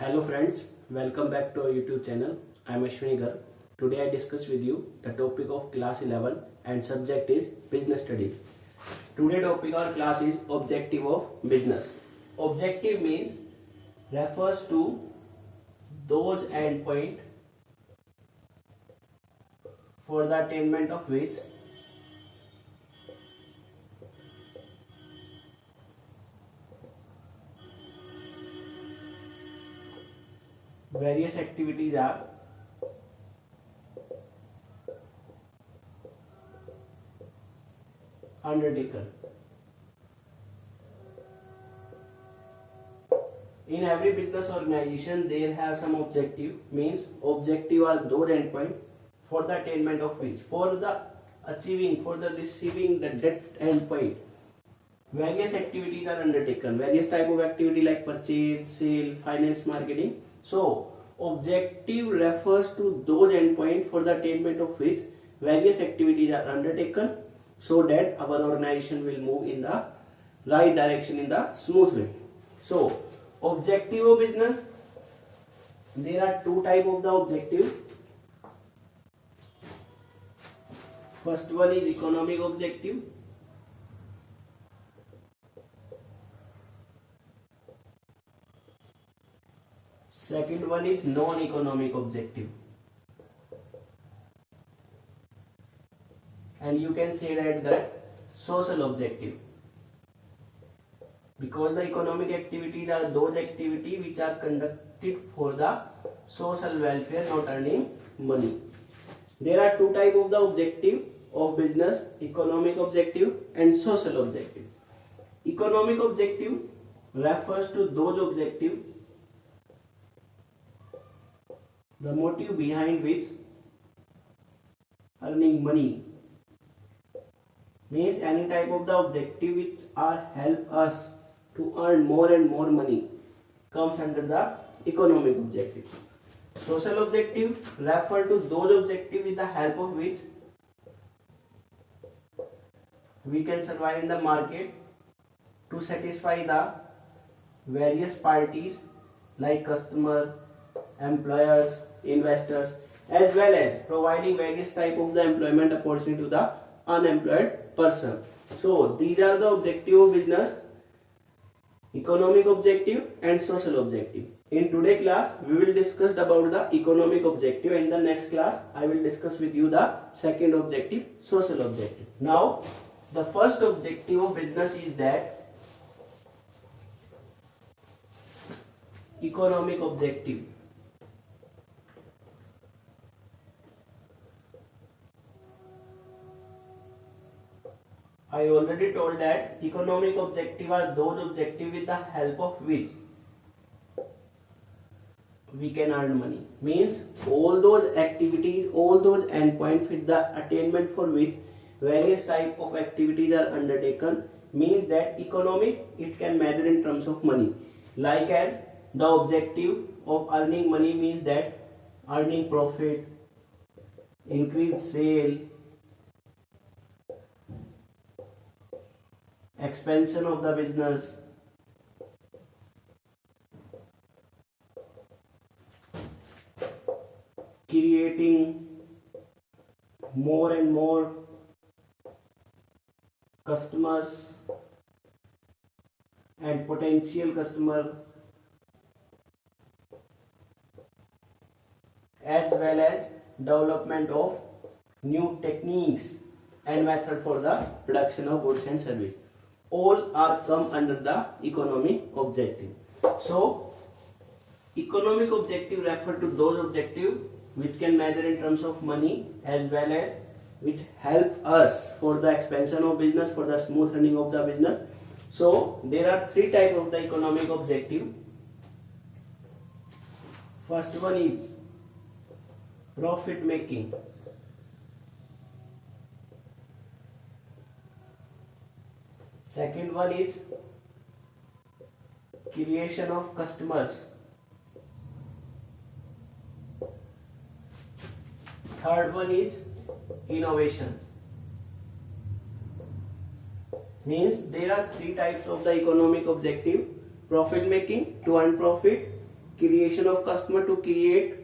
Hello friends, welcome back to our YouTube channel. I am Ashwini Garg. Today I discuss with you the topic of class 11 and subject is business studies. Today topic or class is objective of business. Objective means refers to those endpoint for the attainment of which various activities are undertaken. In every business organization there have some objective, means objective are those endpoint for the attainment of which, for the achieving, for the receiving that endpoint various activities are undertaken, various type of activity like purchase, sale, finance, marketing. So objective refers to those endpoints for the attainment of which various activities are undertaken so that our organization will move in the right direction in the smooth way. So objective of business, there are two type of the objective. First one is economic objective. Second one is non-economic objective. And you can say that social objective. Because the economic activities are those activities which are conducted for the social welfare, not earning money. There are two types of the objective of business, economic objective and social objective. Economic objective refers to those objectives the motive behind which earning money, means any type of the objective which are help us to earn more and more money comes under the economic objective. Social objective refer to those objectives with the help of which we can survive in the market to satisfy the various parties like customer, employers, investors, as well as providing various type of the employment opportunity to the unemployed person. So these are the objective of business, economic objective and social objective. In today's class we will discuss about the economic objective, and in the next class I will discuss with you the second objective, social objective. Now the first objective of business is that economic objective. I already told that economic objective are those objectives with the help of which we can earn money. Means all those activities, all those endpoints with the attainment for which various type of activities are undertaken, means that economic, it can measure in terms of money. Like as the objective of earning money means that earning profit, increase sale, expansion of the business, creating more and more customers and potential customer, as well as development of new techniques and method for the production of goods and service. All are come under the economic objective. So economic objective refer to those objectives which can measure in terms of money, as well as which help us for the expansion of business, for the smooth running of the business. So there are three types of the economic objective. First one is profit making. Second one is creation of customers. Third one is innovation. Means there are three types of the economic objective: profit making, to earn profit, creation of customer to create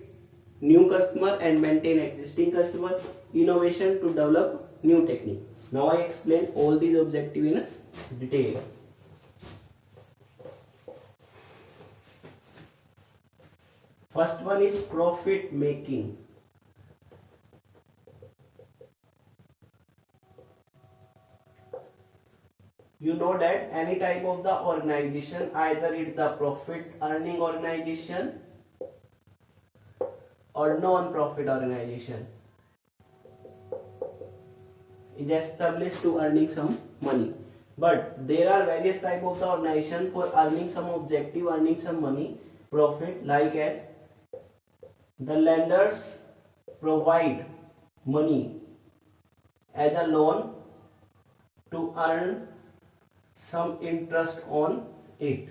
new customer and maintain existing customer, innovation to develop new technique. Now I explain all these objectives in detail. First one is profit making. You know that any type of the organization, either it's the profit earning organization or non-profit organization, is established to earning some money. But there are various type of the organization for earning some objective, earning some money, profit, like as the lenders provide money as a loan to earn some interest on it,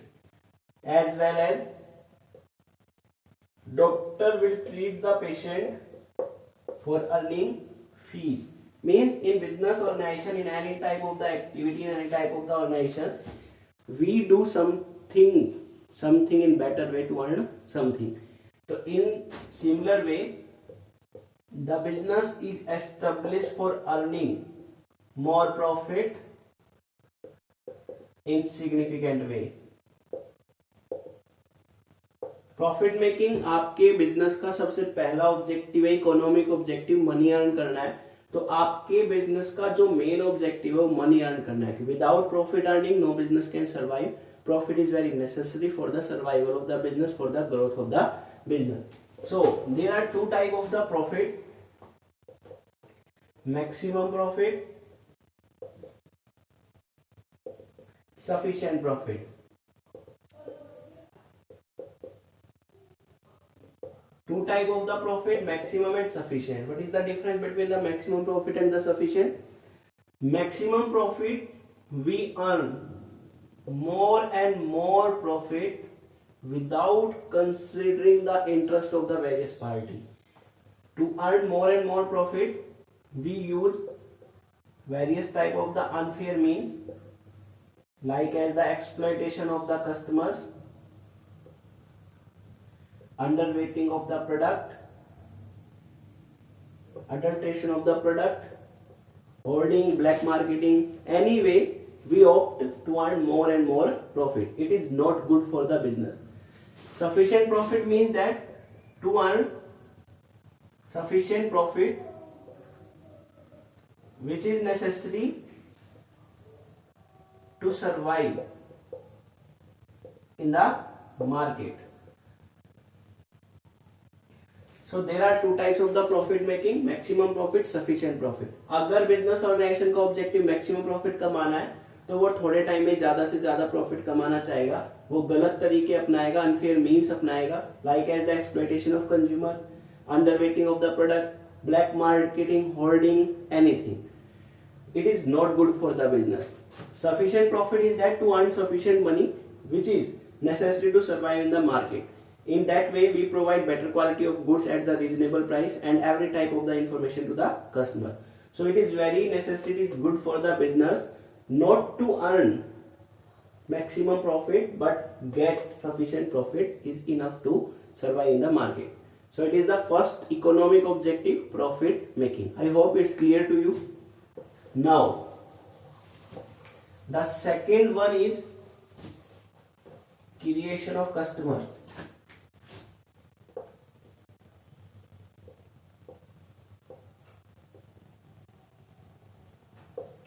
as well as doctor will treat the patient for earning fees. Means in business organization, in any type of the activity, in any type of the organization, we do something in better way to earn something. So in similar way, the business is established for earning more profit in significant way. Profit making आपके business का सबसे पहला objective है, economic objective money earn करना है. तो आपके business का जो मेन ऑब्जेक्टिव है वो मनी अर्न करना है. Without profit earning no business can survive. Profit is very necessary for the survival of the business, for the growth of the business. So there are two type of the profit: maximum profit, sufficient profit. Two type of the profit: maximum and sufficient. What is the difference between the maximum profit and the sufficient? Maximum profit, we earn more and more profit without considering the interest of the various party. To earn more and more profit, we use various type of the unfair means, like as the exploitation of the customers, underweighting of the product, adulteration of the product, hoarding, black marketing. Anyway, we opt to earn more and more profit. It is not good for the business. Sufficient profit means that to earn sufficient profit which is necessary to survive in the market. So there are two types of the profit making: maximum profit, sufficient profit. अगर business organisation का objective maximum profit कमाना है तो वो थोड़े time में ज्यादा से ज्यादा प्रॉफिट कमाना चाहेगा. वो गलत तरीके अपनाएगा, अनफेयर मीन्स अपनाएगा, like as the exploitation of consumer, underweighting of the product, black marketing, hoarding, anything. It is not good for the business. Sufficient profit is that to earn sufficient money which is necessary to survive in the market. In that way, we provide better quality of goods at the reasonable price and every type of the information to the customer. So it is very necessary, it is good for the business not to earn maximum profit, but get sufficient profit is enough to survive in the market. So it is the first economic objective, profit making. I hope it's clear to you. Now, the second one is creation of customer.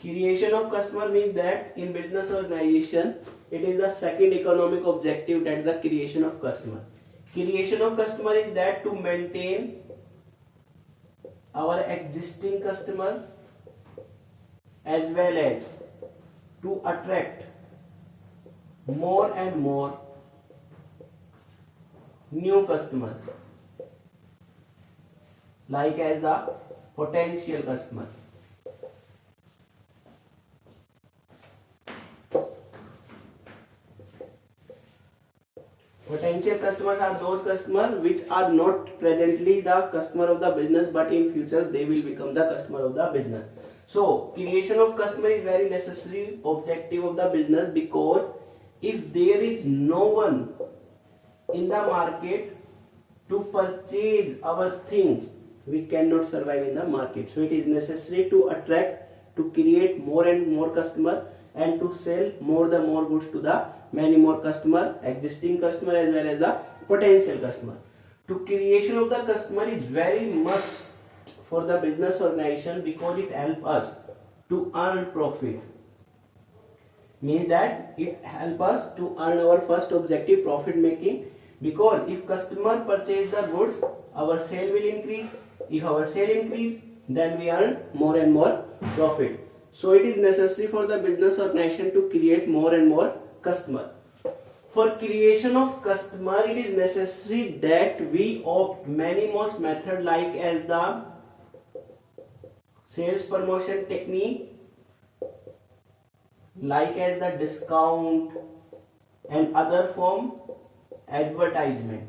Creation of customer means that in business organization, it is the second economic objective, that is the creation of customer. Creation of customer is that to maintain our existing customer as well as to attract more and more new customers, like as the potential customer. Potential customers are those customers which are not presently the customer of the business, but in future they will become the customer of the business. So creation of customer is very necessary objective of the business, because if there is no one in the market to purchase our things, we cannot survive in the market. So it is necessary to attract, to create more and more customer, and to sell more goods to the many more customer, existing customer as well as the potential customer. To creation of the customer is very must for the business organization, because it helps us to earn profit. Means that it helps us to earn our first objective, profit making, because if customer purchase the goods, our sale will increase. If our sale increase, then we earn more and more profit. So it is necessary for the business organization to create more and more customer. For creation of customer, it is necessary that we opt many more method, like as the sales promotion technique, like as the discount, and other form advertisement.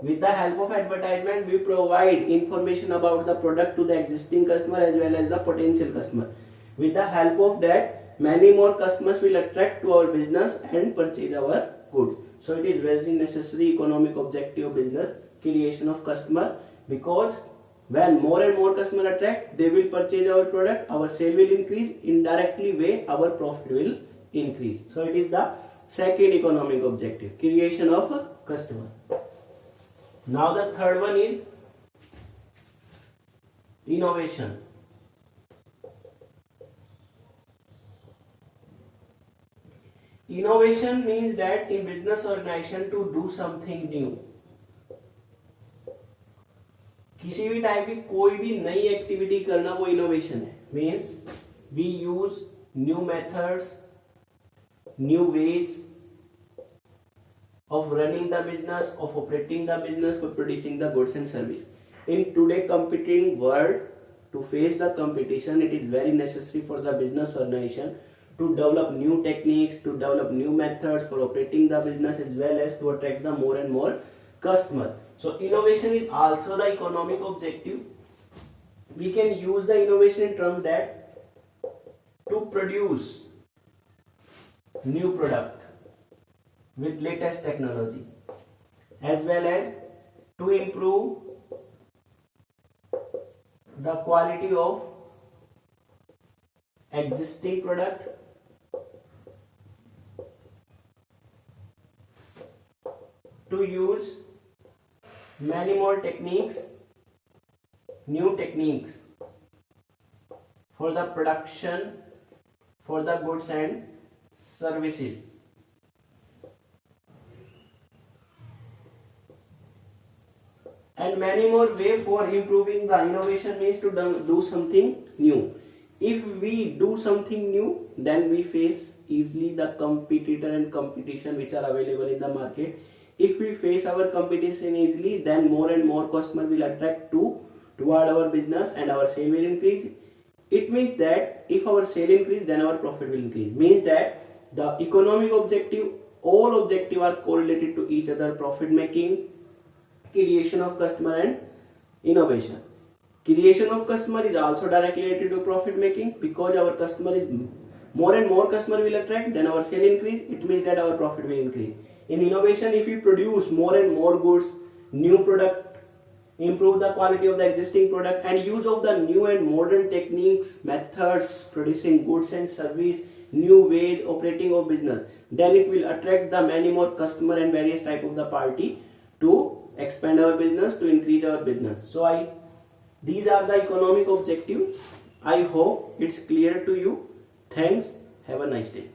With the help of advertisement, we provide information about the product to the existing customer as well as the potential customer. With the help of that, many more customers will attract to our business and purchase our goods. So it is very necessary economic objective of business, creation of customer, because when more and more customer attract, they will purchase our product, our sale will increase, indirectly way our profit will increase. So it is the second economic objective, creation of a customer. Now the third one is innovation. Innovation means that in business organization to do something new. किसी भी type की कोई भी नई activity करना वो innovation है. Means we use new methods, new ways of running the business, of operating the business, for producing the goods and service. In today competing world, to face the competition, it is very necessary for the business organization to develop new techniques, to develop new methods for operating the business, as well as to attract the more and more customer. So innovation is also the economic objective. We can use the innovation in terms that to produce new product with latest technology, as well as to improve the quality of existing product, to use many more techniques, new techniques for the production, for the goods and services. And many more way for improving the innovation means to do something new. If we do something new, then we face easily the competitor and competition which are available in the market. If we face our competition easily, then more and more customer will attract toward our business and our sale will increase. It means that if our sale increase, then our profit will increase. Means that the economic objective, all objective are correlated to each other: profit making, creation of customer, and innovation. Creation of customer is also directly related to profit making, because our customer is more and more customer will attract, then our sale increase. It means that our profit will increase. In innovation, if we produce more and more goods, new product, improve the quality of the existing product, and use of the new and modern techniques, methods, producing goods and service, new ways operating of business, then it will attract the many more customer and various type of the party to expand our business, to increase our business. So these are the economic objectives. I hope it's clear to you. Thanks. Have a nice day.